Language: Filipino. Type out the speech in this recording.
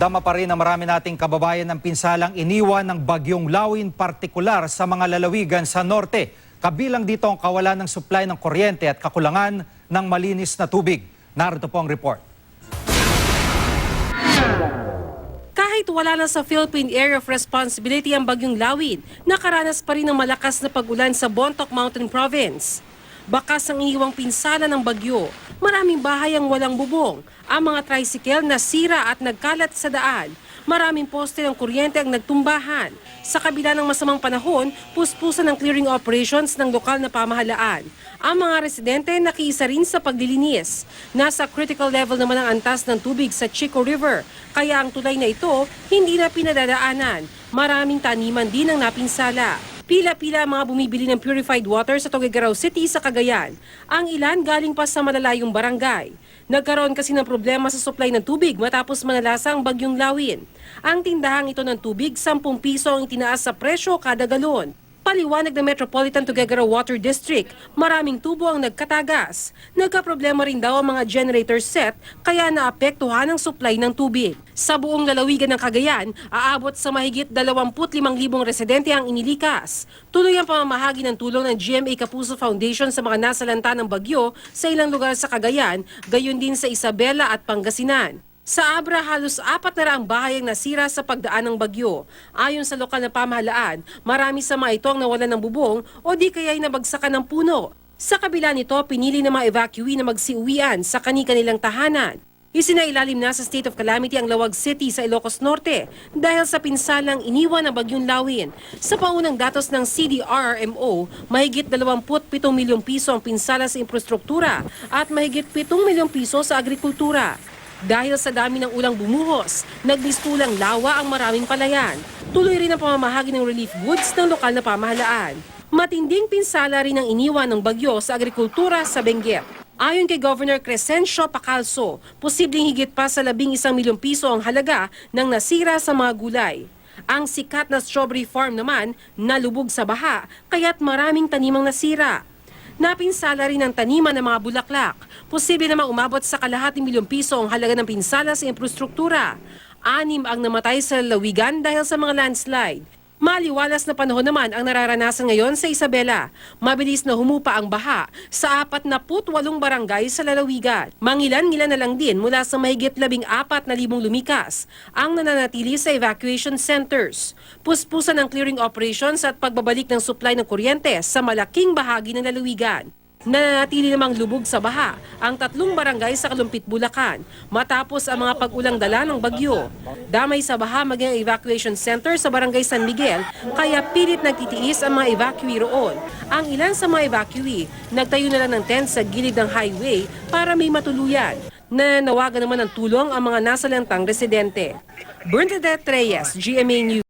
Dama pa rin ang marami nating kababayan ng pinsalang iniwan ng bagyong Lawin, partikular sa mga lalawigan sa norte. Kabilang dito ang kawalan ng supply ng kuryente at kakulangan ng malinis na tubig. Narito po ang report. Kahit wala na sa Philippine Area of Responsibility ang bagyong Lawin, nakaranas pa rin ng malakas na pag-ulan sa Bontoc Mountain Province. Bakas ang iniwang pinsala ng bagyo, maraming bahay ang walang bubong, ang mga tricycle na sira at nagkalat sa daan, maraming poste ng kuryente ang nagtumbahan. Sa kabila ng masamang panahon, puspusan ng clearing operations ng lokal na pamahalaan. Ang mga residente nakiisa rin sa paglilinis. Nasa critical level naman ang antas ng tubig sa Chico River, kaya ang tulay na ito hindi na pinadadaanan. Maraming taniman din ang napinsala. Pila-pila ang mga bumibili ng purified water sa Tuguegarao City sa Cagayan. Ang ilan galing pa sa malalayong barangay. Nagkaroon kasi ng problema sa supply ng tubig matapos manalasa ang bagyong Lawin. Ang tindahang ito ng tubig, 10 piso ang itinaas sa presyo kada galon. Paliwanag ng Metropolitan Tuguegarao Water District, maraming tubo ang nagkatagas. Nagkaproblema rin daw ang mga generator set kaya naapektuhan ang supply ng tubig. Sa buong lalawigan ng Cagayan, aabot sa mahigit 25,000 residente ang inilikas. Tuloy ang pamamahagi ng tulong ng GMA Kapuso Foundation sa mga nasalanta ng bagyo sa ilang lugar sa Cagayan, gayon din sa Isabela at Pangasinan. Sa Abra, halos 400 bahay ang nasira sa pagdaan ng bagyo. Ayon sa lokal na pamahalaan, marami sa mga ito ang nawalan ng bubong o di kaya'y nabagsakan ng puno. Sa kabila nito, pinili ng mga evacuee na magsiuwian sa kani-kanilang tahanan. Isinailalim na sa state of calamity ang Lawag City sa Ilocos Norte dahil sa pinsalang iniwan ng bagyong Lawin. Sa paunang datos ng CDRRMO, mahigit 27 milyong piso ang pinsala sa infrastruktura at mahigit 7 milyong piso sa agrikultura. Dahil sa dami ng ulang bumuhos, nagmistulang lawa ang maraming palayan. Tuloy rin ang pamamahagi ng relief goods ng lokal na pamahalaan. Matinding pinsala rin ang iniwan ng bagyo sa agrikultura sa Benguet. Ayon kay Governor Crescencio Pacalso, posibleng higit pa sa 11 milyong piso ang halaga ng nasira sa mga gulay. Ang sikat na strawberry farm naman nalubog sa baha, kaya't maraming tanimang nasira. Napinsala rin ang taniman ng mga bulaklak. Posible namang umabot sa kalahating milyong piso ang halaga ng pinsala sa infrastruktura. 6 ang namatay sa lalawigan dahil sa mga landslide. Maliwalas na panahon naman ang nararanasan ngayon sa Isabela. Mabilis na humupa ang baha sa 48 barangay sa lalawigan. Mangilan-ngilan na lang din mula sa mahigit 14,000 lumikas ang nananatili sa evacuation centers. Puspusan ang clearing operations at pagbabalik ng supply ng kuryente sa malaking bahagi ng lalawigan. Nananatili namang lubog sa baha ang 3 barangay sa Kalumpit, Bulacan matapos ang mga pag-ulang dala ng bagyo. Damay sa baha maging ang evacuation center sa barangay San Miguel kaya pilit nagtitiis ang mga evacuee roon. Ang ilan sa mga evacuee nagtayo na lang ng tent sa gilid ng highway para may matuluyan. Nananawagan naman ng tulong ang mga nasalantang residente. Bernadette Reyes, GMA News.